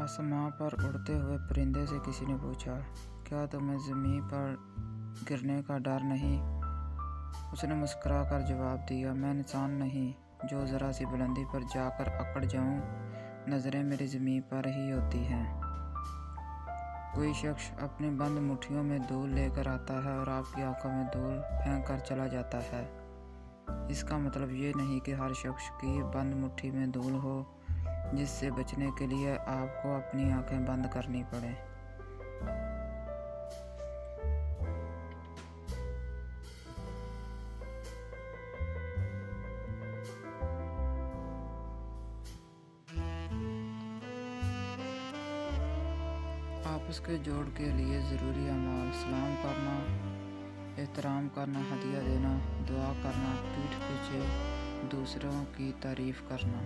आसमां पर उड़ते हुए परिंदे से किसी ने पूछा, क्या तुम्हें ज़मीन पर गिरने का डर नहीं? उसने मुस्कुराकर जवाब दिया, मैं इंसान नहीं जो ज़रा सी बुलंदी पर जाकर अकड़ जाऊं। नज़रें मेरी ज़मीन पर ही होती हैं। कोई शख्स अपनी बंद मुट्ठियों में धूल लेकर आता है और आपकी आंखों में धूल फेंक कर चला जाता है। इसका मतलब ये नहीं कि हर शख्स की बंद मुट्ठी में धूल हो, जिससे बचने के लिए आपको अपनी आंखें बंद करनी पड़े। आपस के जोड़ के लिए ज़रूरी अमाल: सलाम करना, एहतराम करना, हदिया देना, दुआ करना, पीठ पीछे दूसरों की तारीफ़ करना।